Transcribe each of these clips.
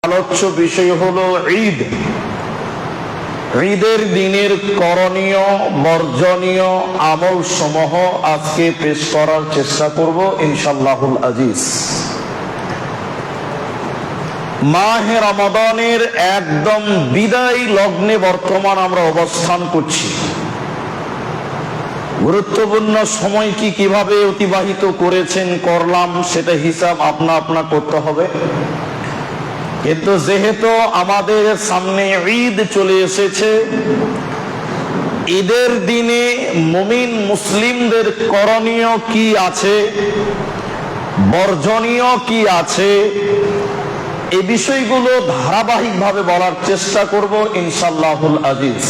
আলোচ্য বিষয় হলো ঈদ। ঈদের দিনের করণীয় বর্জনীয় আমল সমূহ আজকে পেশ করার চেষ্টা করব ইনশাআল্লাহুল আজিজ। মাহে রমাদানের একদম বিদায় লগ্নে বর্তমান আমরা অবস্থান করছি। গুরুত্বপূর্ণ সময় কিভাবে অতিবাহিত করেছেন করলাম সেটা হিসাব আপনা করতে হবে। কিন্তু যেহেতু আমাদের সামনে ঈদ চলে এসেছে, ঈদের দিনে মুমিন মুসলিমদের করণীয় কি আছে, বর্জনীয় কি আছে, এই বিষয়গুলো ধারাবাহিকভাবে বলার চেষ্টা করব ইনশাআল্লাহুল আজিজ।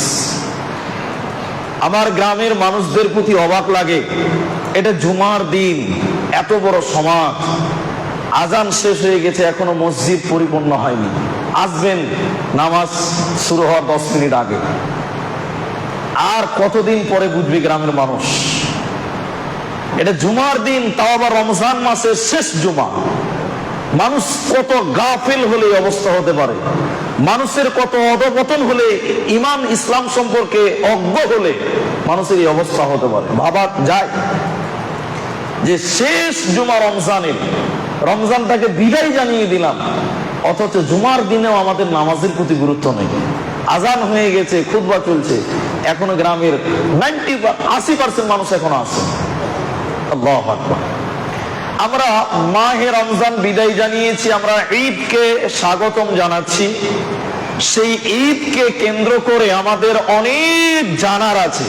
আমার গ্রামের মানুষদের প্রতি অবাক লাগে, এটা জুমার দিন, এত বড় সমাজ, আজান শেষ হয়ে গেছে, এখনো মসজিদ পরিপূর্ণ হয়নি, আসবেন নামাজ শুরু হওয়ার 10 মিনিট আগে। আর কতদিন পরে বুঝবে গ্রামের মানুষ এটা জুমার দিন, তাও আবার রমজান মাসের শেষ জুমা। মানুষ কত গাফিল হলে অবস্থা হতে পারে, মানুষের কত অধপতন হলে, ইমান ইসলাম সম্পর্কে অজ্ঞ হলে মানুষের এই অবস্থা হতে পারে। ভাবা যায় যে শেষ জুমা রমজানের, রমজানটাকে বিদায় জানিয়ে দিলাম, অথচ জুমার দিনেও আমাদের নামাজের প্রতি গুরুত্ব নেই। আজান হয়ে গেছে, খুতবা চলছে, এখনো গ্রামের 80% মানুষ এখনো আছে। আল্লাহু আকবার। আমরা মাহে রমজান বিদায় জানিয়েছি, আমরা ঈদকে স্বাগতম জানাচ্ছি। সেই ঈদকে কেন্দ্র করে আমাদের অনেক জানার আছে,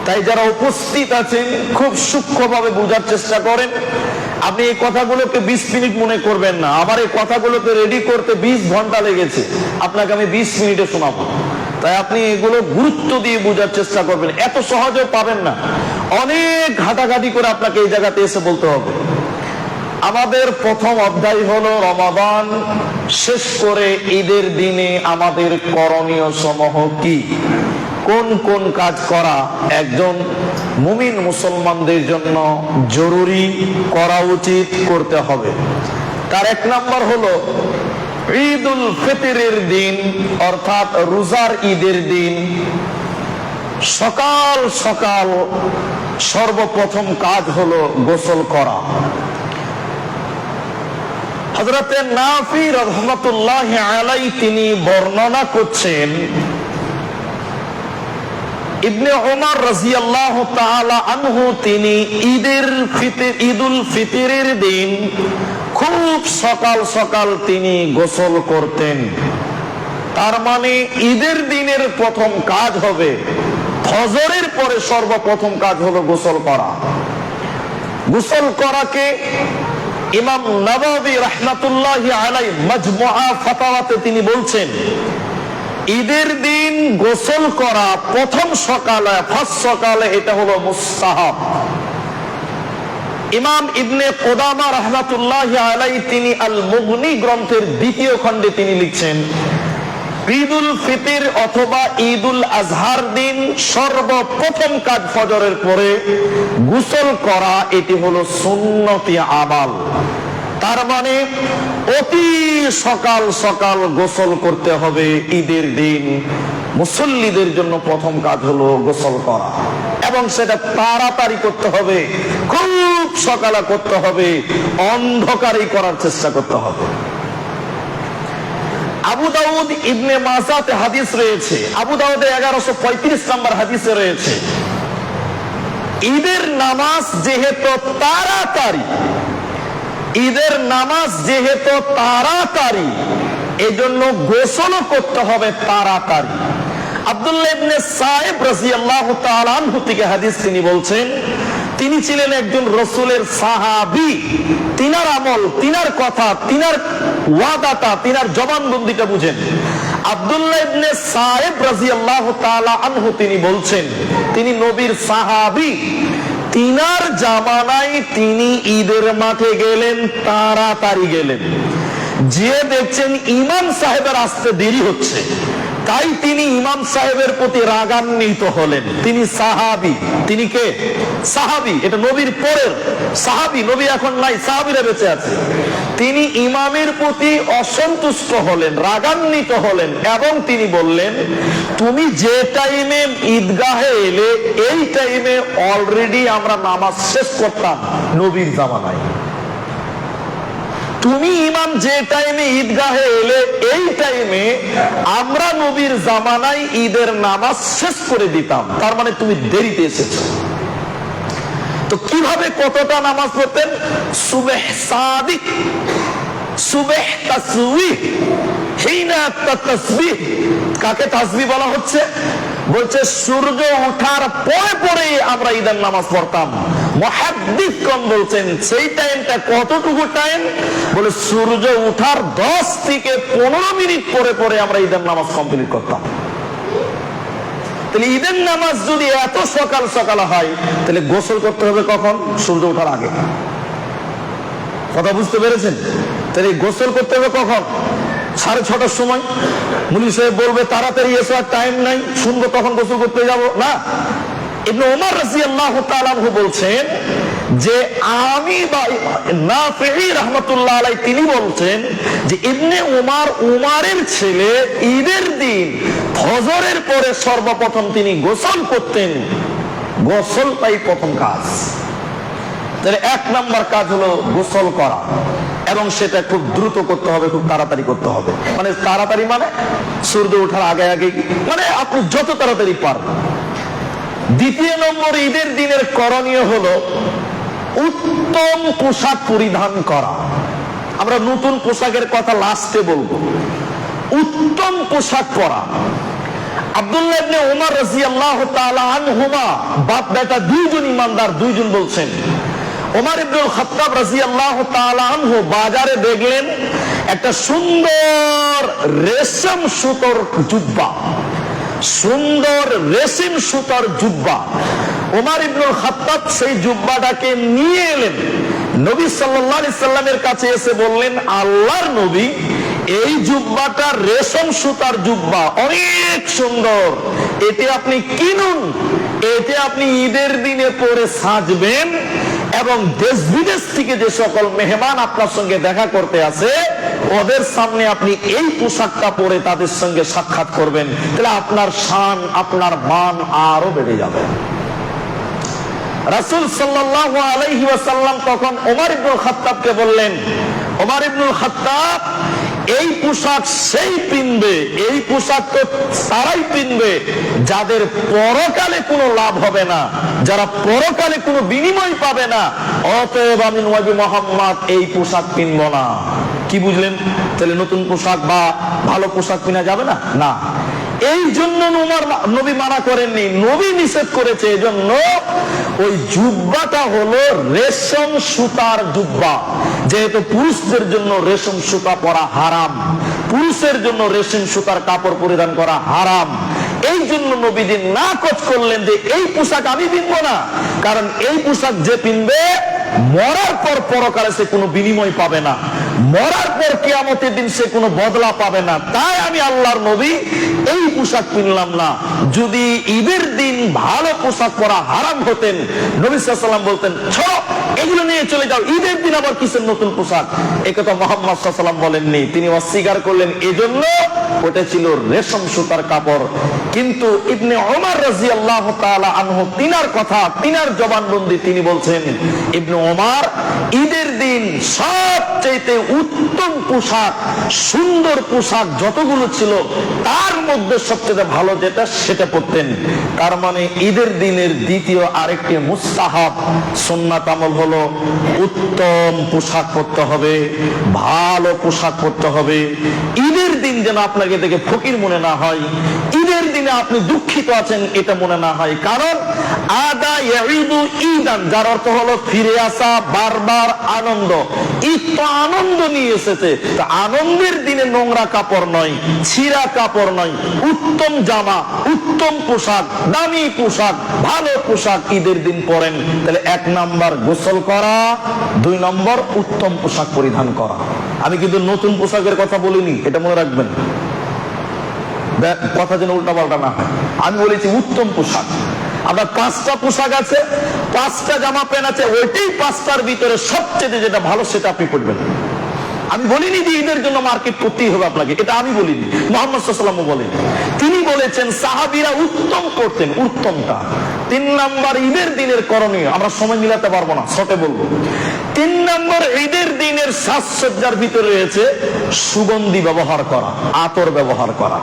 তাই যারা উপস্থিত আছেন খুব সূক্ষ্মভাবে বোঝার চেষ্টা করেন। আপনি এই কথাগুলোকে 20 মিনিট মনে করবেন না, আমার এই কথাগুলোকে রেডি করতে 20 ঘন্টা লেগেছে, আপনাকে আমি 20 মিনিটে শোনাবো। তাই আপনি এগুলো গুরুত্ব দিয়ে বোঝার চেষ্টা করবেন, এত সহজেও পাবেন না, অনেক ঘাটাঘাটি করে আপনাকে এই জায়গাতে এসে বলতে হবে। আমাদের প্রথম অধ্যায় হলো রমাদান শেষ করে ঈদের দিনে আমাদের করণীয় সমূহ কি, কোন কোন কাজ করা একজন মুমিন মুসলমানদের জন্য জরুরি, করা উচিত, করতে হবে। তার 1 নম্বর হলো ঈদুল ফিতরের দিন, অর্থাৎ রোজার ঈদের দিন সকাল সকাল সর্বপ্রথম কাজ হলো গোসল করা। হযরতে নাফি রাহমাতুল্লাহি আলাইহি তিনি বর্ণনা করছেন, ইবনে ওমর রাদিয়াল্লাহু তাআলা আনহু তিনি ঈদুল ফিতরের দিন খুব সকাল সকাল তিনি গোসল করতেন। তার মানে ঈদের দিনের প্রথম কাজ হবে, ফজরের পরে সর্বপ্রথম কাজ হলো গোসল করা। গোসল করাকে ইমাম নববী রাহমাতুল্লাহি আলাইহি মাজমুআ ফাতাওয়াতে তিনি বলছেন, ঈদের দিন গোসল করা প্রথম সকালে, ফার্স্ট সকালে, এটা হলো মুস্তাহাব। ইমাম ইবনে কুদামা রাহমাতুল্লাহি আলাইহি তিনি আল মুগনি গ্রন্থের 2য় খণ্ডে তিনি লিখছেন, ঈদুল ফিতর অথবা ঈদুল আজহার দিন সর্বপ্রথম কাজ ফজরের পরে গোসল করা, এটি হলো সুন্নতি আমাল। তার মানে অতি সকাল সকাল গোসল করতে হবে ঈদের দিন। মুসল্লিদের জন্য প্রথম কাজ হলো গোসল করা, এবং সেটা তাড়াতাড়ি করতে হবে, খুব সকালে করতে হবে, অন্ধকারেই করার চেষ্টা করতে হবে। আবু দাউদ ইবনে মাজাতে হাদিস রয়েছে, আবু দাউদে 1135 নম্বর হাদিসে রয়েছে, ঈদের নামাজ যেহেতু তাড়াতাড়ি, ঈদের নামাজ যেহেতু তাড়াতাড়ি, এজন্য গোসলও করতে হবে তাড়াতাড়ি। আব্দুল্লাহ ইবনে সাইব রাদিয়াল্লাহু তাআলা আনহু থেকে হাদিস তিনি বলছেন, তিনি ছিলেন একজন রাসূলের সাহাবী, তিনার আমল, তিনার কথা, তিনার ওয়াদাটা, তিনার জবানবন্দিটা বুঝেন। আব্দুল্লাহ ইবনে সাইব রাদিয়াল্লাহু তাআলা আনহু তিনি বলছেন, তিনি নবীর সাহাবী, তিনার জামানায় তিনি ঈদের মাঠে গেলেন, তাড়াতাড়ি গেলেন, যে দেখছেন ইমাম সাহেবের আসতে দেরি হচ্ছে, তাই তিনি ইমাম সাহেবের প্রতি রাগান্বিত হলেন। তিনি সাহাবী। তিনি কে? সাহাবী। এটা নবীর পরের সাহাবী। নবী এখন নাই, সাহাবীরা বেঁচে আছে। তিনি ইমামের প্রতি অসন্তুষ্ট হলেন, রাগান্বিত হলেন এবং তিনি বললেন, তুমি যে টাইমে ঈদগাহে এলে এই টাইমে অলরেডি আমরা নামাজ শেষ করতাম নবীর জামানায়। তুমি ইমাম যে টাইমে ঈদগাহে এলে এই টাইমে আমরা নবীর জামানায় ঈদের নামাজ শেষ করে দিতাম। তার মানে তুমি দেরিতে এসেছো। তো কিভাবে কতটা নামাজ পড়তেন? সুবহ সাদিক, সুবহ তাসবিহ, হিনা তাসবিহ। কাকে তাসবিহ বলা হচ্ছে? বলছে সূর্য ওঠার পরে পরে আমরা ঈদের নামাজ পড়তাম। মুহাদ্দিসগণ বলছেন সেই টাইমটা কতটুকু টাইম? বলে সূর্য ওঠার 10 থেকে 15 মিনিট পরে পরে আমরা ঈদের নামাজ কমপ্লিট করতাম। তাহলে ঈদের নামাজ যদি এত সকাল সকাল হয় তাহলে গোসল করতে হবে কখন? সূর্য ওঠার আগে। কথা বুঝতে পেরেছেন? তাহলে গোসল করতে হবে কখন? 6:30টার সময়। মুনি সাহেব বলবে তাড়াতাড়ি এসো, আর টাইম নাই, শুনবো তখন গোসল করতে যাব না। ইবনে ওমর রাদিয়াল্লাহু তাআলা আনহু বলছেন যে আমি নাফি রাহমাতুল্লাহ আলাইহি তিনি বলছেন যে ইবনে উমারের ছেলে ঈদের দিন ফজরের পরে সর্বপ্রথম তিনি গোসল করতেন। গোসলটাই প্রথম কাজ। তাহলে 1 নাম্বার কাজ হলো গোসল করা, এবং সেটা খুব দ্রুত করতে হবে, খুব তাড়াতাড়ি করতে হবে। মানে তাড়াতাড়ি মানে সূর্য ওঠার আগে আগে, মানে আপনি যত তাড়াতাড়ি পারবেন। 2 নম্বর ঈদের দিনের করণীয় হলো উত্তম পোশাক পরিধান করা। আমরা নতুন পোশাকের কথা লাস্টে বলবো। উত্তম পোশাক পরা। আব্দুল্লাহ ইবনে ওমর রাদিয়াল্লাহু তাআলা আনহুমা, বাপ বেটা দুইজন ইমানদার, দুইজন বলছেন, ওমর ইবনুল খাত্তাব রাদিয়াল্লাহু তাআলা আনহু বাজারে দেখলেন একটা সুন্দর রেশম সুতোর জুব্বা, সুন্দর রেশম সুতার জুব্বা। ওমর ইবনুল খাত্তাব সেই জুব্বাটাকে নিয়ে এলেন, নবী সাল্লাল্লাহু আলাইহি সাল্লামের কাছে এসে বললেন, আল্লাহর নবী, এই জুব্বাটা রেশম সুতার জুব্বা, অনেক সুন্দর, এতে আপনি কিনুন, এতে আপনি ঈদের দিনে পরে সাজবেন এবং দেশ বিদেশ থেকে যে সকল মেহমান আপনার সঙ্গে দেখা করতে আসে ওদের সামনে আপনি এই পোশাকটা পরে তাদের সঙ্গে সাক্ষাৎ করবেন। তাহলে আপনার শান, আপনার মান আরো বেড়ে যাবে। রাসূল সাল্লাল্লাহু আলাইহি ওয়াসাল্লাম তখন ওমর ইবনুল খাত্তাবকে বললেন, ওমর ইবনুল খাত্তাব, এই পোশাক সেই পিনবে, এই পোশাক তো তারাই পিনবে যাদের পরকালে কোনো লাভ হবে না, যারা পরকালে কোনো বিনিময় পাবে না। অতএব আমি নবী মুহাম্মদ এই পোশাক পিনব না। কি বুঝলেন? তাহলে নতুন পোশাক বা ভালো পোশাক পিনা যাবে না? না। এই জন্য নবী মানা করেননি, নবী নিষেধ করেছে। এজন্য ওই জুব্বাটা হলো রেশম সুতার জুব্বা। যেহেতু পুরুষদের জন্য রেশম সুতা পরা হারাম, পুরুষের জন্য রেশম সুতার কাপড় পরিধান করা হারাম, এই জন্য নবীজি নাকচ করলেন যে এই পোশাক আমি পিনবো না। কারণ এই পোশাক যে পিনবে মরার পর পরকালে সে কোনো বিনিময় পাবে না, মরার পর কিয়ামতের দিন সে কোনো বদলা পাবে না। তাই আমি আল্লাহর নবী এই পোশাক কিনলাম না। যদি ঈদের দিন ভালো পোশাক পরা হারাম হতেন, নবী সাল্লাল্লাহু আলাইহি ওয়াসাল্লাম বলতেন, চলো এগুলো নিয়ে চলে যাও, ঈদের দিন আবার কিসের নতুন পোশাক? একথা মুহাম্মদ সাল্লাল্লাহু আলাইহি ওয়াসাল্লাম বলেননি, তিনি অস্বীকার করলেন। এজন্য ওটা ছিল রেশম সুতার কাপড়। কিন্তু ইবনে ওমর রাদিয়াল্লাহু তাআলা আনহু তিনার কথা, তিনার জবানবন্দি, তিনি বলছেন, ইবনে ওমর ঈদের দিন সবচেয়ে উত্তম পোশাক, সুন্দর পোশাক যতগুলো ছিল তার মধ্যে সবচেয়ে ভালো যেটা সেটা পরতেন। তার মানে ঈদের দিনের দ্বিতীয় আরেকটি মুস্তাহাব সুন্নাত আমল হলো উত্তম পোশাক পরতে হবে, ভালো পোশাক পরতে হবে। ঈদের দিন যেন আপনাকে দেখে ফকির মনে না হয়, ঈদের দিনে আপনি দুঃখিত আছেন এটা মনে না হয়। কারণ আদা ইয়াইদু ঈদান, যার অর্থ হলো ফিরে আসা, বারবার আনন্দ। ঈদ তো আনন্দ নিয়ে এসেছে, তো আনন্দের দিনে নোংরা কাপড় নয়, ছিঁড়া কাপড় নয়, উত্তম জামা, উত্তম পোশাক, দামি পোশাক, ভালো পোশাক ঈদের দিন পরেন। তাহলে 1 নাম্বার গোসল করা, 2 নম্বর উত্তম পোশাক পরিধান করা। আমি কিন্তু নতুন পোশাকের কথা বলিনি, এটা মনে রাখবেন। কথা যেন উল্টা পাল্টা না হয়। আমি বলেছি উত্তম পোশাক। আপনার 5টা পোশাক আছে, 5টা জামা প্যান্ট আছে, ওইটাই 5টার ভিতরে সবচেয়ে যেটা ভালো সেটা আপনি পরবেন। আমি বলিনি যে ঈদের জন্য মার্কেট করতেই হবে আপনাকে, এটা আমি বলিনি, মুহাম্মদ সাল্লাল্লাহু আলাইহি ওয়াসাল্লাম বলেন। তিনি বলেছেন সাহাবীরা উত্তম করতেন, উত্তমটা। 3 নাম্বার ঈদের দিনের করণীয়, আমরা সময় মিলাতে পারবো না, শর্টে বলবো। 3 নাম্বার ঈদের দিনের সাজসজ্জার ভিতরে রয়েছে সুগন্ধি ব্যবহার করা, আতর ব্যবহার করা।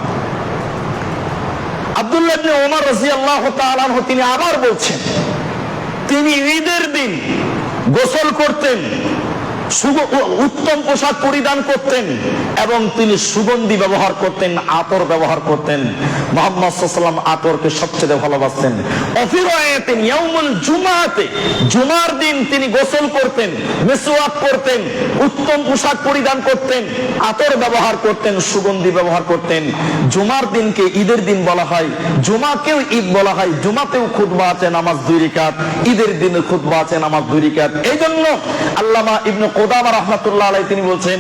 আব্দুল্লাহ ইবনে ওমর রাদিয়াল্লাহু তাআলা আনহু তিনি আবার বলছেন, তিনি ঈদের দিন গোসল করতেন, উত্তম পোশাক পরিধান করতেন এবং তিনি সুগন্ধি ব্যবহার করতেন, আতর ব্যবহার করতেন। মুহাম্মদ সাল্লাল্লাহু আলাইহি ওয়াসাল্লাম আতরকে সবচেয়ে ভালোবাসতেন। অফিরায়াতিন ইয়াউমুল জুমআতে, জুমার দিন তিনি গোসল করতেন, মিসওয়াক করতেন, উত্তম পোশাক পরিধান করতেন, আতর ব্যবহার করতেন, সুগন্ধি ব্যবহার করতেন। জুমার দিনকে ঈদের দিন বলা হয়, জুমাকেও ঈদ বলা হয়। জুমাতেও খুতবা আছে, নামাজ 2 রাকাত, ঈদের দিনে খুতবা আছে, নামাজ 2 রাকাত। এইজন্য আল্লামা ইবনে কুদামা রাহমাতুল্লাহ আলাইহি তিনি বলছেন,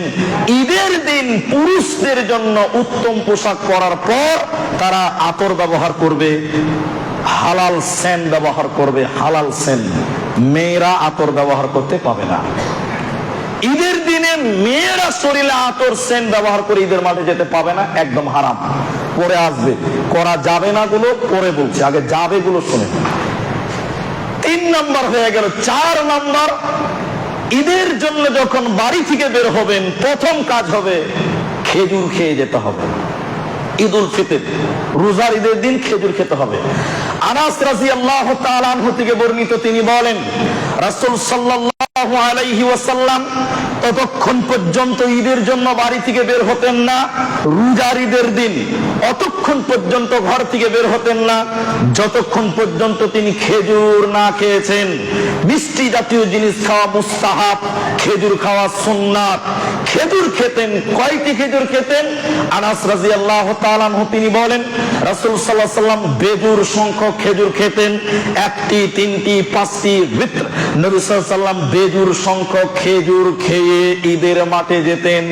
ঈদের দিন পুরুষদের জন্য উত্তম পোশাক পরার পর তারা আতর ব্যবহার করবে, হালাল সেন্ট ব্যবহার করবে, হালাল সেন্ট। মেয়েরা আতর ব্যবহার করতে পাবে না। ঈদের দিনে মেয়েরা শরীরে আতর সেন্ট ব্যবহার করে ঈদের মাঠে যেতে পাবে না, একদম হারাম। পরে আসবে, করা যাবে না গুলো পরে বলছে, আগে যাবে গুলো শুনে। 3 নাম্বার হয়ে গেল। 4 নাম্বার, ঈদের জন্য যখন বাড়ি থেকে বের হবেন প্রথম কাজ হবে খেজুর খেয়ে যেতে হবে। ঈদুল ফিতর, রোজার ঈদের দিন খেজুর খেতে হবে। আনাস রাদিয়াল্লাহু তাআলা আনহু থেকে বর্ণিত, তিনি বলেন রাসূল সাল্লাল্লাহু আলাইহি ওয়াসাল্লাম ততক্ষণ পর্যন্ত ঈদের জন্য বাড়ি থেকে বের হতেন না, রোজার ঈদের দিন অতক্ষণ পর্যন্ত ঘর থেকে বের হতেন না যতক্ষণ পর্যন্ত তিনি খেজুর না খেয়েছেন। মিষ্টি জাতীয় জিনিস খাওয়া মুস্তাহাব, খেজুর খাওয়া সুন্নাত। খেজুর খেতেন, কয়টি খেজুর খেতেন? আনাস রাদিয়াল্লাহু তাআলা আনহু তিনি বলেন রাসূল সাল্লাল্লাহু আলাইহি ওয়াসাল্লাম বেজুর সংখ্যক খেজুর খেতেন, 1টি, 3টি, 5টি বিত্র। নবী সাল্লাল্লাহু আলাইহি ওয়াসাল্লাম বেজুর সংখ্যক খেজুর খেয়ে ঈদের মাঠে যেতেন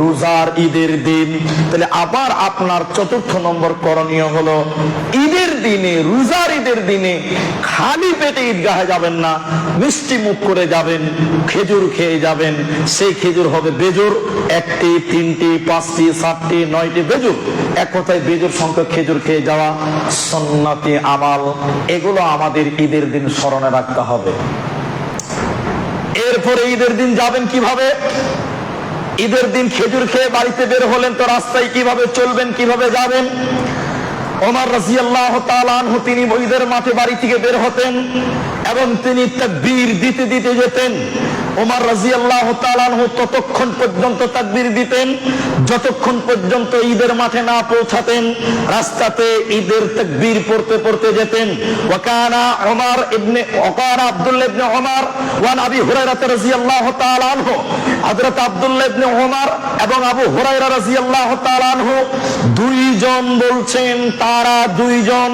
রোজার ঈদের দিন। তাহলে আবার আপনার 4র্থ নম্বর করণীয় হলো ঈদের দিনে, রোজার ঈদের দিনে খালি পেটে ঈদগাহে যাবেন না, মিষ্টি মুখ করে যাবেন, খেজুর খেয়ে যাবেন। সেই খেজুর হবে বেজুর, 1টি, 3টি, 5টি, 7টি, 9টি বেজুর। এক কথায় বেজুর সংখ্যক খেজুর খেয়ে যাওয়া সুন্নতি আমাল। এগুলো আমাদের ঈদের দিন স্মরণে রাখতে হবে। এরপরে ঈদের দিন যাবেন কিভাবে? ঈদের দিন খেজুর খেয়ে বাড়িতে বের হলেন, তো রাস্তায় কিভাবে চলবেন, কিভাবে যাবেন? ওমর রাদিয়াল্লাহু তাআলা আনহু তিনি ঈদের মাঠে বাড়ি থেকে বের হতেন এবং তিনি তাকবীর দিতে দিতে যেতেন। ওমর রাদিয়াল্লাহু তাআলা আনহু ততক্ষণ পর্যন্ত তাকবীর দিতেন যতক্ষণ পর্যন্ত ঈদের মাঠে না পৌঁছাতেন। রাস্তাতে ঈদের তাকবীর পড়তে পড়তে যেতেন। ওয়াকানা ওমর ইবনে ওকারা আব্দুল্লাহ ইবনে ওমর ওয়া আবি হুরায়রা রাদিয়াল্লাহু তাআলা আনহু, হযরত আব্দুল্লাহ ইবনে ওমর এবং আবু হুরায়রা রাদিয়াল্লাহু তাআলা আনহু দুইজন বলছেন, তারা দুইজন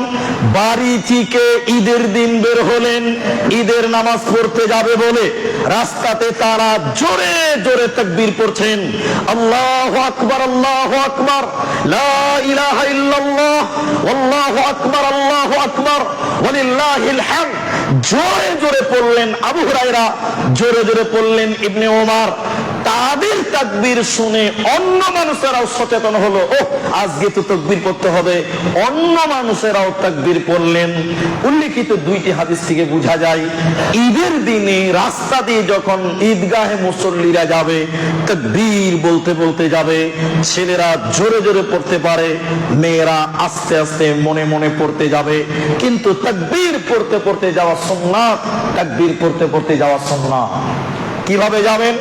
বাড়ি থেকে ঈদের দিন বের হলেন ঈদের নামাজ পড়তে যাবে বলে। রাস্তাতে তারা জোরে জোরে তাকবীর পড়ছেন, আল্লাহু আকবার, আল্লাহু আকবার, লা ইলাহা ইল্লাল্লাহ, আল্লাহু আকবার, আল্লাহু আকবার, ওয়ালিল্লাহিল হামদ। জোরে জোরে পড়লেন আবু হুরায়রা, জোরে জোরে পড়লেন ইবনে ওমর। তাদের তাকবীর শুনে অন্য মানুষেরাও সচেতন হলো, ও আজকে তো তাকবীর পড়তে হবে। অন্য মানুষেরাও তাকবীর পড়লেন। উল্লেখিত 2টি হাদিস থেকে বোঝা যায় ঈদের দিনে রাস্তা দিয়ে যখন ঈদগাহে মুসল্লিরা যাবে তাকবীর বলতে বলতে যাবে। ছেলেরা জোরে জোরে পড়তে পারে, মেয়েরা আস্তে আস্তে মনে মনে পড়তে যাবে। কিন্তু তাকবীর পড়তে পড়তে যাওয়া সুন্নাত, তাকবীর পড়তে পড়তে যাওয়া সুন্নাত। কিভাবে যাবেন?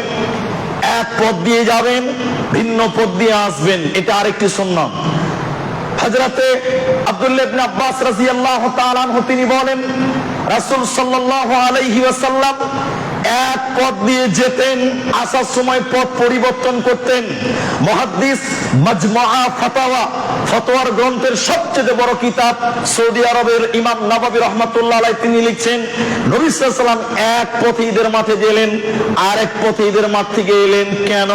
এক পথ দিয়ে যাবেন, ভিন্ন পথ দিয়ে আসবেন, এটা আরেকটি সুন্নাত। হযরতে আব্দুল্লাহ ইবনে আব্বাস রাদিয়াল্লাহু তাআলা আনহু তিনি বলেন রাসূল সাল্লাল্লাহু আলাইহি ওয়াসাল্লাম এক পথ দিয়ে যেতেন, আসার সময় পথ পরিবর্তন করতেন। মুহাদ্দিস মাজমুআ ফাতাওয়া, ফতোয়ার গ্রন্থের সবচেয়ে বড় কিতাব, সৌদি আরবের ইমাম নববী রাহমাতুল্লাহ আলাইহি তিনি লিখছেন, নবী সাল্লাল্লাহু আলাইহি ওয়াসাল্লাম এক পথে ঈদের মাঠে গেলেন, আরেক পথে ঈদের মাঠ থেকে এলেন। কেন?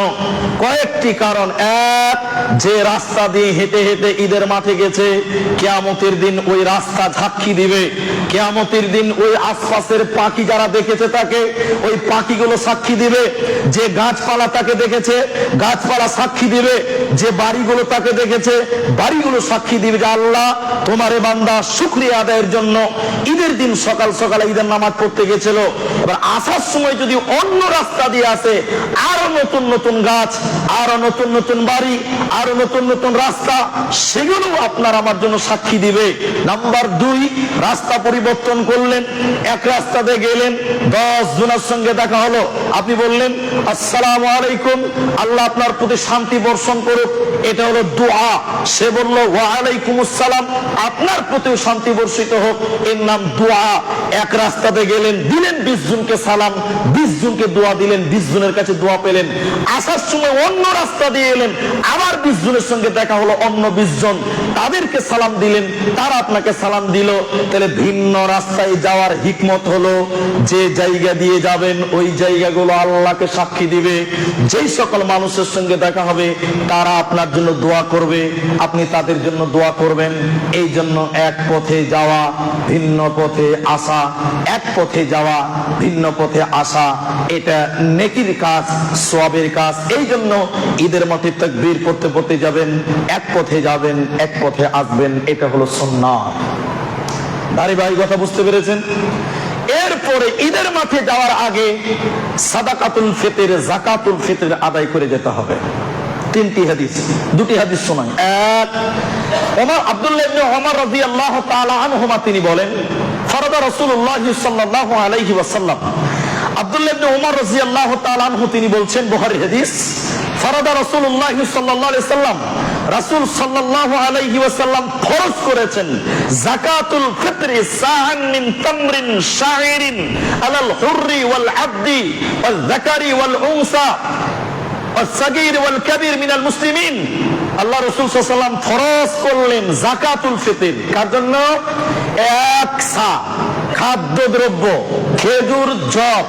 কয়েকটি কারণ। এক, যে রাস্তা দিয়ে হেঁটে হেঁটে ঈদের মাঠে গেছে, কিয়ামতের দিন ওই রাস্তা সাক্ষী দিবে। কিয়ামতের দিন ওই আশপাশের পাখি যারা দেখেছে তাকে, ওই পাখিগুলো সাক্ষী দিবে। যে গাছপালা তাকে দেখেছে, গাছপালা সাক্ষী দিবে। যে বাড়িগুলো তাকে দেখেছে, বাড়িগুলো সাক্ষী দিবে যে আল্লাহ তোমারে বান্দা শুকরিয়া আদায়ের জন্য ঈদের দিন সকাল সকালে ঈদের নামাজ পড়তে গেছিল। এবার আসার সময় যদি অন্য রাস্তা দিয়ে আসে, আরো নতুন নতুন গাছ, আরো নতুন নতুন বাড়ি, আরো নতুন নতুন রাস্তা, সেগুলো আপনার আমার জন্য সাক্ষী দিবে। নাম্বার 2, রাস্তা পরিবর্তন করলেন, এক রাস্তাতে গেলেন, 10 জনের সঙ্গে দেখা হলো। আপনি বললেন আসসালামু আলাইকুম, আল্লাহ আপনার প্রতি শান্তি বর্ষণ করুক, এটা হলো দোয়া। সে বলল ওয়া আলাইকুমুস সালাম, আপনার প্রতি শান্তি বর্ষিত হোক, এর নাম দোয়া। এক রাস্তাতে গেলেন, দিলেন 20 জনকে সালাম, 20 জনকে দোয়া দিলেন, 20 জনের কাছে দোয়া পেলেন। আসার সময় অন্য রাস্তা দিয়ে এলেন, আবার 20 জনের সঙ্গে দেখা হলো, অন্য 20 জন, তাদেরকে সালাম দিলেন, তারা আপনাকে সালাম দিল। তাহলে ভিন্ন রাস্তায় যাওয়ার হিকমত হলো, যে জায়গা দিয়ে যাবেন ওই জায়গাগুলো আল্লাহকে সাক্ষী দিবে। যেই সকল মানুষের সঙ্গে দেখা হবে তারা আপনার জন্য দোয়া করবে, আপনি তাদের জন্য দোয়া করবেন। এই জন্য এক পথে যাওয়া, ভিন্ন পথে আসা, এক পথে যাওয়া, ভিন্ন পথে আসা, এটা নেকির কাজ, সওয়াবের কাজ। এই জন্য ঈদের মাঠে তাকবীর পড়তে পড়তে যাবেন, এক পথে যাবেন, এক পথে আসবেন, এটা হলো সুন্নাহ। ভাই কথা বুঝতে পেরেছেন? এরপরে ঈদের মাঠে যাওয়ার আগে সাদাকাতুল ফিতর, যাকাতুল ফিতর আদায় করে যেতে হবে। 3টি হাদিস, 2টি হাদিস শোনাই। এক, আব্দুল্লাহ ইবনে ওমর রাদিয়াল্লাহু তাআলা আনহুমা তিনি বলেন, ফারাদা রাসূলুল্লাহ সাল্লাল্লাহু আলাইহি ওয়াসাল্লাম, আব্দুল্লাহ ইবনে ওমর রাদিয়াল্লাহু তাআলা আনহু তিনি বলছেন, বুখারী হাদিস, ফারাদা রাসূলুল্লাহ সাল্লাল্লাহু আলাইহি ওয়াসাল্লাম, রাসূল সাল্লাল্লাহু আলাইহি ওয়াসাল্লাম ফরজ করেছেন যাকাতুল ফিতর সাআন মিন তামরিন শাইরিন আলাল হুররি ওয়াল আবদি ওয়াল যাকারি ওয়াল উনসা ওয়াস সাগীর ওয়াল কাবীর মিনাল মুসলিমিন। আল্লাহ রাসূল সাল্লাল্লাহু আলাইহি ওয়াসাল্লাম ফরজ করলেন যাকাতুল ফিতর। কার জন্য? এক সা খাদ্যদ্রব্য, খেজুর, জব।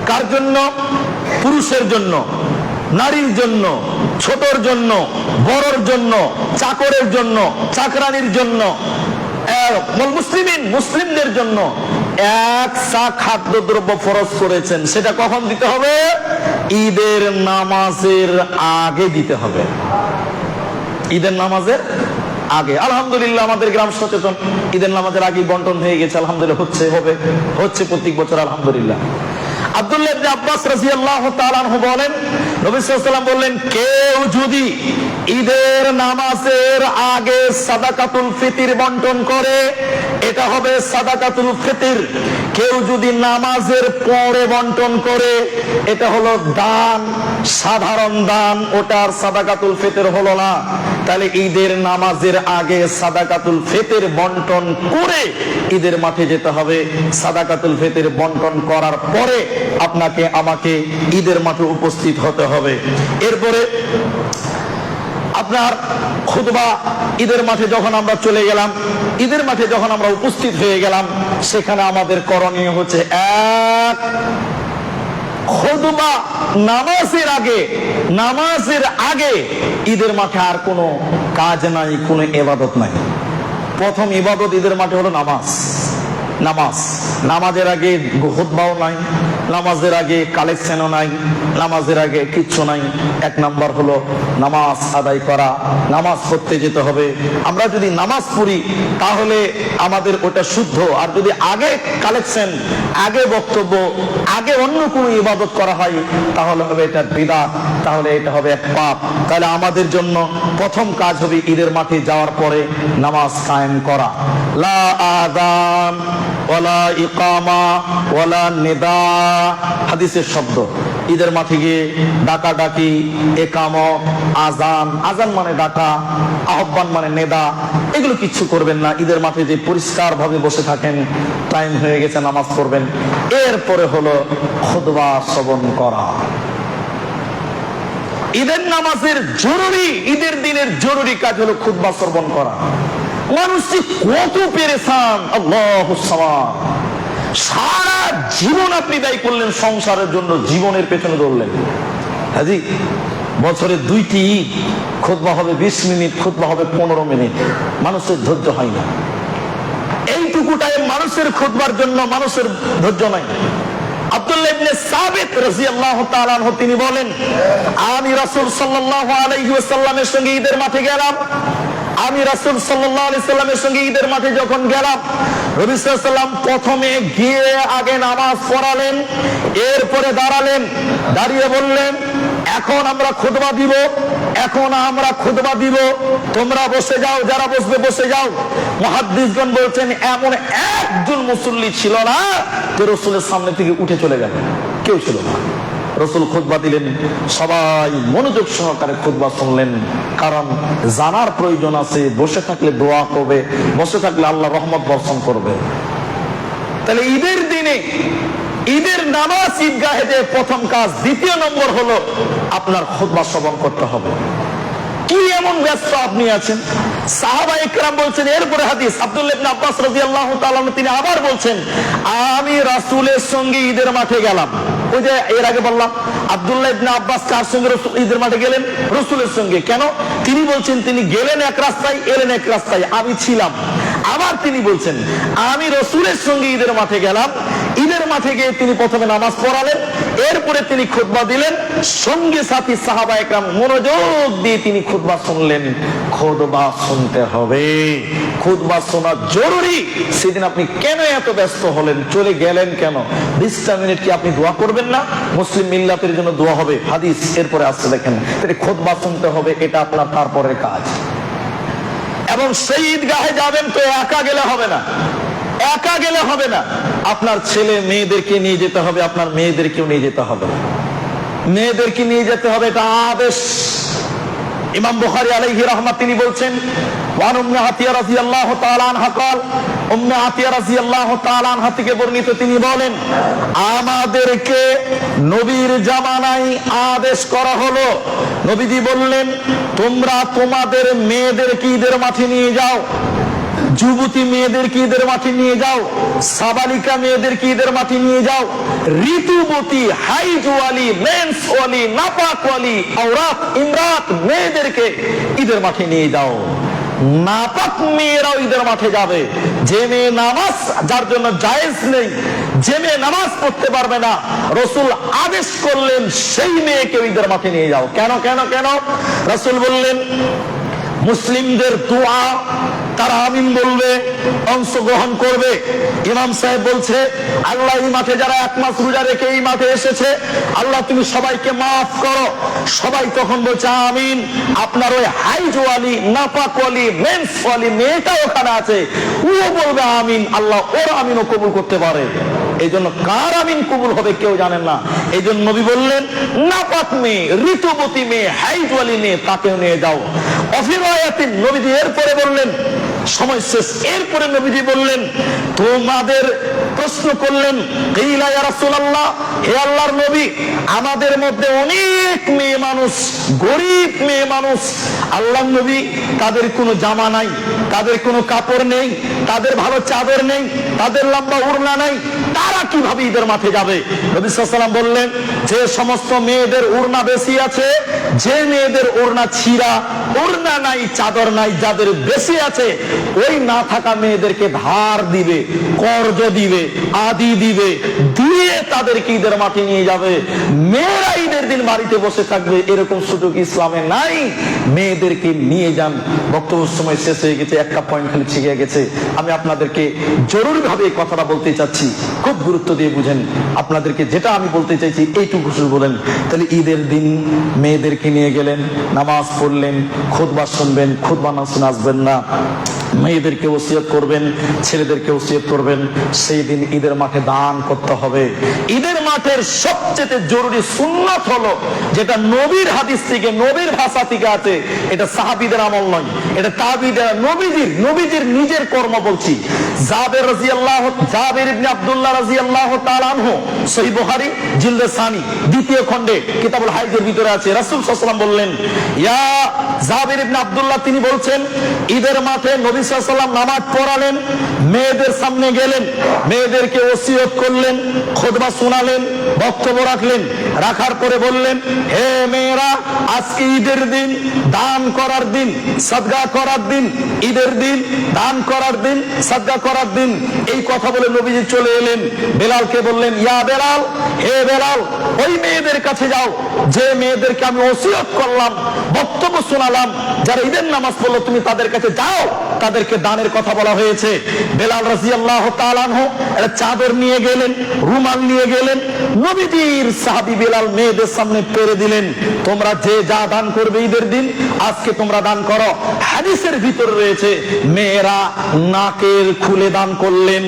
কার জন্য? পুরুষের জন্য, নারীর জন্য, ছোটর জন্য, বড়র জন্য, চাকরের জন্য, চাকরানির জন্য, মুসলিমিন, মুসলিমদের জন্য এক সা খাদ্যদ্রব্য ফরজ করেছেন। সেটা কখন দিতে হবে? ঈদের নামাজের আগে দিতে হবে। ঈদের নামাজের আগে। আলহামদুলিল্লাহ আমাদের গ্রাম সচেতন, ঈদের নামাজের আগে বন্টন হয়ে গেছে, আলহামদুলিল্লাহ হচ্ছে প্রত্যেক বছর, আলহামদুলিল্লাহ। আব্দুল্লাহ ইবনে আব্বাস রাদিয়াল্লাহু তাআলা আনহু বলেন, নবী সাল্লাল্লাহু আলাইহি ওয়াসাল্লাম বললেন, কেউ যদি ঈদের নামাজের আগে সাদাকাতুল ফিতর বন্টন করে, এটা হবে সাদাকাতুল ফিতর। কেউ যদি নামাজের পরে বন্টন করে, এটা হলো দান, সাধারণ দান, ওটার সাদাকাতুল ফিতর হলো না। তাহলে ঈদের নামাজের আগে সাদাকাতুল ফিতর বন্টন করে ঈদের মাঠে যেতে হবে। সাদাকাতুল ফিতর বন্টন করার পরে আপনাকে আমাকে ঈদের মাঠে উপস্থিত হতে হবে। এরপরে আপনার খুতবা, ঈদের মাঠে যখন আমরা চলে গেলাম, ঈদের মাঠে যখন আমরা উপস্থিত হয়ে গেলাম, সেখানে আমাদের করণীয় হচ্ছে এক, খুতবা নামাজের আগে ঈদের মাঠে আর কোনো কাজ নাই, কোনো ইবাদত নাই। প্রথম ইবাদত ঈদের মাঠে হলো নামাজের আগে খুতবাও নাই, নামাজের আগে কালেকশনও নাই, নামাজের আগে কিচ্ছু নাই। এক নাম্বার হলো নামাজ আদায় করা, নামাজ পড়তে যেতে হবে। আমরা যদি নামাজ পড়ি তাহলে আমাদের ওটা শুদ্ধ। আর যদি আগে কালেকশন, আগে বক্তব্য, আগে অন্য কোনো ইবাদত করা হয় তাহলে হবে এটা বিদআত, তাহলে এটা হবে এক পাপ। তাহলে আমাদের জন্য প্রথম কাজ হবে ঈদের মাঠে যাওয়ার পরে নামাজ কায়েম করা। লা আযান ওয়ালা ইকামা ওয়ালা নিদা নেদা, হাদিসের শব্দ। ঈদের মাঠে গিয়ে ডাকাডাকি, একামত, আজান, আজান মানে ডাকা, আহ্বান মানে নেদা, এগুলো কিচ্ছু করবেন না। ঈদের মাঠে যে পরিষ্কার ভাবে বসে থাকেন, টাইম হয়ে গেছে নামাজ পড়বেন। এরপরে হলো খুতবা শ্রবণ করা। ঈদের নামাজের জরুরি, ঈদের দিনের জরুরি কাজ হলো খুতবা শ্রবণ করা। মানুষটি কত পেরেশান, আল্লাহুস সামাদ। সারা জীবন আপনি ব্যয় করলেন সংসারের জন্য, জীবনের পেছনে দৌড়লেন। হাজি, বছরে 2টি ঈদ, খুতবা হবে 20 মিনিট, খুতবা হবে 15 মিনিট। মানুষের ধৈর্য হয় না। এইটুকু টাইম মানুষের খুতবার জন্য মানুষের ধৈর্য নাই। আব্দুল্লাহ ইবনে সাবিত রাদিয়াল্লাহু তাআলা আনহু তিনি বলেন, আমি রাসূল সাল্লাল্লাহু আলাইহি ওয়াসাল্লামের সঙ্গে ঈদের মাঠে গেলাম। আমি রাসূল সাল্লাল্লাহু আলাইহি ওয়াসাল্লামের সঙ্গে ঈদের মাঠে যখন গেলাম, নবী সাল্লাল্লাহু আলাইহি ওয়াসাল্লাম প্রথমে গিয়ে আগে নামাজ পড়ালেন, এরপরে দাঁড়ালেন, দাঁড়িয়ে বললেন, এখন আমরা খুতবা দিব, এখন আমরা খুতবা দিব, তোমরা বসে যাও, যারা বসবে বসে যাও। মুহাদ্দিসগণ বলছেন এমন একজন মুসল্লি ছিল না যে রাসূলের সামনে থেকে উঠে চলে গেল, কেউ ছিল না। রাসূল খুতবা দিলেন, সবাই মনোযোগ সহকারে খুতবা শুনলেন, কারণ জানার প্রয়োজন আছে। বসে থাকলে দোয়া করবে, বসে থাকলে আল্লাহ রহমত বর্ষণ করবে। তাহলে ঈদের দিনে ঈদের নামাজ ঈদগাহে যে প্রথম কাজ। দ্বিতীয় নম্বর হলো আপনার খুতবা শ্রবণ করতে হবে। কি এমন ব্যস্ত আপনি আছেন? সাহাবায়ে কেরাম বলছেন, এরপরে হাদিস আব্দুল্লাহ ইবনে আব্বাস রাদিয়াল্লাহু তাআলা তিনি আবার বলছেন, আমি রাসূলের সঙ্গে ঈদের মাঠে গেলাম। ওই যে এর আগে বললাম, আব্দুল্লাহ ইবনে আব্বাস কার সঙ্গে ঈদের মাঠে গেলেন? রাসূলের সঙ্গে। কেন? তিনি বলছেন তিনি গেলেন এক রাস্তায়, এলেন এক রাস্তায়, আমি ছিলাম। আবার তিনি বলছেন, আমি রাসূলের সঙ্গে ঈদের মাঠে গেলাম। ঈদের মাঠে গিয়ে তিনি প্রথমে নামাজ পড়ালেন, এরপরে তিনি খুতবা দিলেন। সঙ্গে সাথী সাহাবায়ে কেরাম মনোযোগ দিয়ে তিনি খুতবা শুনলেন। খুতবা শুনতে হবে, খুতবা শোনা জরুরি। সেদিন আপনি কেন এত ব্যস্ত হলেন, চলে গেলেন কেন? 20টা মিনিট কি আপনি দোয়া করবেন না? মুসলিম মিল্লাতের জন্য দোয়া হবে, হাদিস এরপরে আসছে। দেখেন, খুতবা শুনতে হবে, এটা আপনার তারপরের কাজ। এবং সেই ঈদগাহে যাবেন তো একা গেলে হবে না, একা গেলে হবে না। আপনার ছেলে মেয়েদেরকে নিয়ে যেতে হবে, আপনার মেয়েদেরকেও নিয়ে যেতে হবে, মেয়েদেরকে নিয়ে যেতে হবে, এটা আদেশ। ইমাম বুখারী আলাইহি রাহমাত তিনি বলছেন, ওয়ান উম্মে আতিয়া রাদিয়াল্লাহু তাআলা আনহা قال, উম্মে আতিয়া রাদিয়াল্লাহু তাআলা আনহা থেকে বর্ণিত, তিনি বলেন, আমাদেরকে নবীর জামানায় আদেশ করা হলো। নবীজি বললেন, তোমরা তোমাদের মেয়েদেরকে ঈদের মাঠে নিয়ে যাও, যুবতী মেয়েদেরকে ঈদের মাঠে নিয়ে যাও, সাবালিকা মেয়েদেরকে ঈদের মাঠে নিয়ে যাও, ঋতুবতী, হাইজওয়ালি, মেন্সওয়ালি, নাপাকওয়ালি, আওরাত, ইমরাত মেয়েদেরকে ঈদের মাঠে নিয়ে যাও। নাপাক মেয়েরাও ঈদের মাঠে যাবে। যে মেয়ে নামাজ, যার জন্য জায়েজ নেই, যে মেয়ে নামাজ পড়তে পারবে না, রাসূল আদেশ করলেন সেই মেয়েকে ঈদের মাঠে নিয়ে যাও। কেন কেন কেন? রাসূল বললেন, মুসলিমদের দোয়া তারা আমিন বলবে, অংশগ্রহণ করবে। ইমাম সাহেব বলছে, আল্লাহ এই মাঠে যারা 1 মাস রোজা রেখে এই মাঠে এসেছে, আল্লাহ তুমি সবাইকে মাফ করো। সবাই তখন বলছে আমিন। আপনার ওই হাইজওয়ালি, নাপাকওয়ালি, মেন্সওয়ালি মেয়েটা ওখানে আছে, ও বলবে আমিন, আল্লাহ ওর আমিনও কবুল করতে পারে। এই জন্য কার আমিন কবুল হবে কেউ জানেন না। এই জন্য নবী বললেন, নাপাক মেয়ে, ঋতুবতী মেয়ে, হাইজওয়ালি মেয়ে, তাকেও নিয়ে যাও। অফিরায়াতিন, নবীজি এরপরে বললেন, সময় শেষ, এরপরে নবীজি বললেন, তোমাদের প্রশ্ন করলেন, কিলা ইয়া রাসূলুল্লাহ, হে আল্লাহর নবী, আমাদের মধ্যে অনেক মেয়ে মানুষ, গরীব মেয়ে মানুষ, আল্লাহর নবী, তাদের কোনো জামা নাই, তাদের কোনো কাপড় নেই, তাদের ভালো চাদর নেই, তাদের লম্বা ওড়না নাই, তারা কিভাবে ঈদের মাঠে যাবে? নবী সাল্লাল্লাহু আলাইহি ওয়াসাল্লাম বললেন, যে সমস্ত মেয়েদের ওড়না বেশি আছে, যে মেয়েদের ওড়না ছিঁড়া, ওড়না নাই, চাদর নাই, যাদের বেশি আছে, ওই না থাকা মেয়েদেরকে ধার দিবে, কর্জ দিবে, আদি দিবে, দিয়ে তাদেরকে ঈদের মাঠে নিয়ে যাবে। মেয়েরা ঈদের দিন বাড়িতে বসে থাকবে, এরকম সুযোগ ইসলামে নাই। মেয়েদেরকে নিয়ে যান। বক্তব্য সময় শেষ হয়ে গেছে, একটা পয়েন্ট খালি ছিগে গেছে, আমি আপনাদেরকে জরুরি ভাবে এই কথাটা বলতে চাচ্ছি, খুব গুরুত্ব দিয়ে বুঝেন। আপনাদেরকে যেটা আমি বলতে চাইছি এইটুকু শুধু বলেন। তাহলে ঈদের দিন মেয়েদেরকে নিয়ে গেলেন, নামাজ পড়লেন, খুতবা শুনবেন, খুতবা না শুনে আসবেন না, মেয়েদেরকে ওসিয়ত করবেন, ছেলেদেরকে ওসিয়ত করবেন। সেই দিন ঈদের মাঠে দান করতে হবে। ঈদের মাঠের সবচেয়ে জরুরি সুন্নাত হলো, যেটা নবীর হাদিস থেকে, নবীর ভাষা থেকে আছে, এটা সাহাবীদের আমল নয়, এটা তাবিঈদের, নবীজির নিজের কর্ম বলছি। জাবের ইবনে আব্দুল্লাহ রাদিয়াল্লাহু তাআলা আনহু, সহিহ বুখারী জিলদে সানি দ্বিতীয় খণ্ডে কিতাবুল হাইজের ভিতরে আছে, রাসূল সাল্লাল্লাহু আলাইহি ওয়াসাল্লাম বললেন, ইয়া জাবের ইবনে আব্দুল্লাহ, তিনি বলছেন ঈদের মাঠে নবী সাল্লাল্লাহু আলাইহি ওয়াসাল্লাম নামাজ পড়ালেন, মেয়েদের সামনে গেলেন, মেয়েদেরকে ওসিয়ত করলেন, খুতবা শোনালেন, বক্তব্য রাখলেন, রাখার পরে বললেন, হে মেয়েরা, আজকে ঈদের দিন, দান করার দিন, সাদকা করার দিন, ঈদের দিন, দান করার দিন, সাদকা করার দিন। এই কথা বলে নবীজি চলে এলেন, বেলালকে বললেন, ইয়া বেলাল, হে বেলাল, ওই মেয়েদের কাছে যাও যে মেয়েদেরকে আমি ওসিয়ত করলাম, বক্তব্য শোনালাম, যারা ঈদের নামাজ পড়লো, তুমি তাদের কাছে যাও, তাদেরকে দানের কথা বলা হয়েছে। বেলাল রাদিয়াল্লাহু তাআলা আনহু একটা চাদর নিয়ে গেলেন, রুমাল নিয়ে গেলেন, নবীজির সাহাবী বেলাল মেয়েদের সামনে পেরে দিলেন, তোমরা যে যা দান করবে ঈদের দিন, আজকে তোমরা দান করো। হাদিসের ভিতরে রয়েছে, মেয়েরা নাকের খুলে দান করলেন,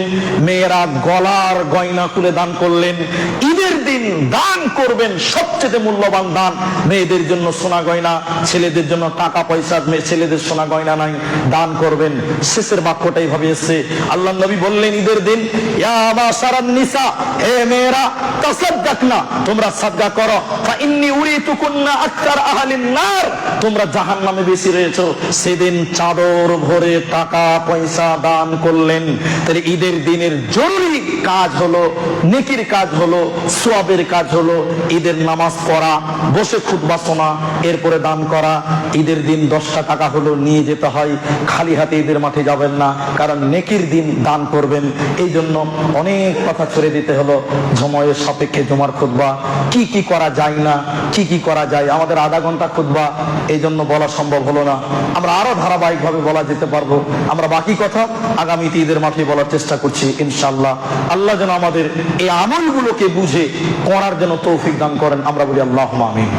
মেয়েরা গলার গয়না খুলে দান করলেন। ঈদের দিন দান করবেন, সবচেয়ে মূল্যবান দান মেয়েদের জন্য সোনা গয়না, ছেলেদের জন্য টাকা পয়সা, ছেলেদের সোনা গয়না নাই, দান করবেন। শেষের বাক্যটাই ভাবে এসছে, আল্লাহ নবী বললেন ঈদের দিন, ইয়া মাশারান নিসা, হে মেয়েরা, তাসাদদাকনা, তোমরা সাদকা করো, ফা ইন্নী উরিতুকুন্না আকতার আহলিন নার, তোমরা জাহান্নামে বেশি রয়েছো। সেদিন চাদর ভরে টাকা পয়সা দান করলেন। তাহলে ঈদের দিনের জরুরি কাজ হলো, নেকির কাজ হলো, সওয়াবের কাজ হলো ঈদের নামাজ পড়া, বসে খুতবা শোনা, এরপরে দান করা। ঈদের দিন 10টা টাকা হলো নিয়ে যেতে হয়, খালি হাতে ঈদের মাঠে যাবেন না, কারণ নেকির দিন দান করবেন। এই জন্য অনেক কথা ছেড়ে দিতে হলো, সময়ের সাপেক্ষে জুমার খুতবা কি কি করা যায় না, কি কি করা যায়, আমাদের আধা ঘন্টা খুতবা, এই জন্য বলা সম্ভব হলো না। আমরা আরো ধারাবাহিকভাবে বলা যেতে পারবো। আমরা বাকি কথা আগামীতে ঈদের মাঠে বলার চেষ্টা করছি ইনশাআল্লাহ। আল্লাহ যেন আমাদের এই আমলগুলোকে বুঝে করার জন্য তৌফিক দান করেন, আমরা বলি আল্লাহুম্মা আমিন।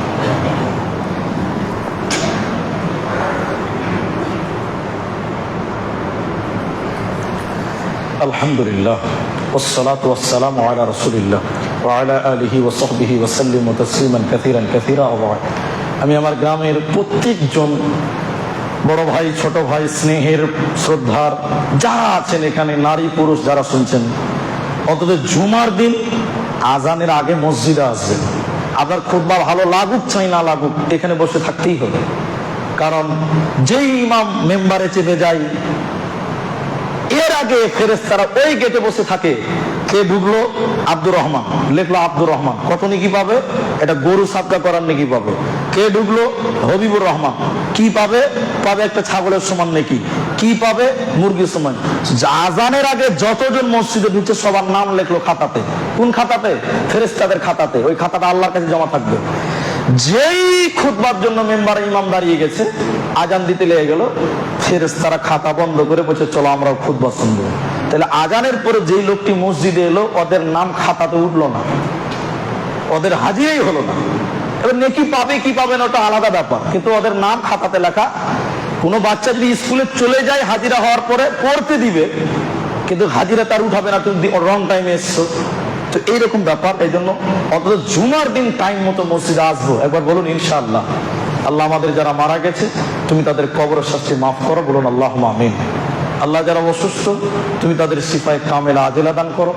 আলহামদুলিল্লাহ, ওয়াসসালাতু ওয়াসসালামু আলা রাসূলিল্লাহ ওয়া আলা আলিহি ওয়া সাহবিহি ওয়া সাল্লিমু তাসলিমান কাসীরান কাসীরা। আমি আমার গ্রামের প্রত্যেকজন বড় ভাই, ছোট ভাই, স্নেহের, শ্রদ্ধার যারা আছেন এখানে, নারী পুরুষ যারা শুনছেন, অন্তত জুমার দিন আজানের আগে মসজিদে আসবেন। আপনার খুতবা ভালো লাগুক চাই না লাগুক, এখানে বসে থাকতেই হবে। কারণ যেই ইমাম মেম্বারে চেপে যায়, এর আগে ফেরেশতারা ওই গেটে বসে থাকে। কে ঢুকলো? আব্দুর রহমান, লেখলো আব্দুর রহমান, কত নেকি পাবে? এটা গরু সাদকা করার নেকি পাবে। কে ঢুকলো? হবিবুর রহমান, কি পাবে? পাবে একটা ছাগলের সমান নেকি। কি পাবে? মুরগির সমান। আজানের আগে যতজন মসজিদে ঢুকছে সবার নাম লেখলো খাতাতে। কোন খাতাতে? ফেরেশতাদের খাতাতে। ওই খাতাটা আল্লাহর কাছে জমা থাকবে। যেই খুতবার জন্য মেম্বার ইমাম দাঁড়িয়ে গেছে, আজান দিতে লেগে গেল, ফেরেশতারা খাতা বন্ধ করে বলছে চলো আমরা খুতবা শুনবো। তাহলে আজানের পরে যেই লোকটি মসজিদে এলো, ওদের নাম খাতাতে উঠলো না, ওদের হাজিরাই হলো না। এবার নেকি পাবে কি পাবে না ওটা আলাদা ব্যাপার, কিন্তু ওদের নাম খাতাতে লেখা। কোনো বাচ্চা যদি স্কুলে চলে যায় হাজিরা হওয়ার পরে, পড়তে দিবে, কিন্তু হাজিরা তার উঠাবে না, তুমি রং টাইমে এসছো। তো এইরকম ব্যাপার। এই জন্য অন্তত জুমার দিন টাইম মতো মসজিদে আসবো। একবার বলুন ইনশাআল্লাহ। আল্লাহ আমাদের যারা মারা গেছে তুমি তাদের কবরের শাস্তি মাফ করো, বলুন আল্লাহুম্মা আমিন। আল্লাহ যারা অসুস্থ তুমি তাদের শিফায়ে কামেলা আজেলা দান করো।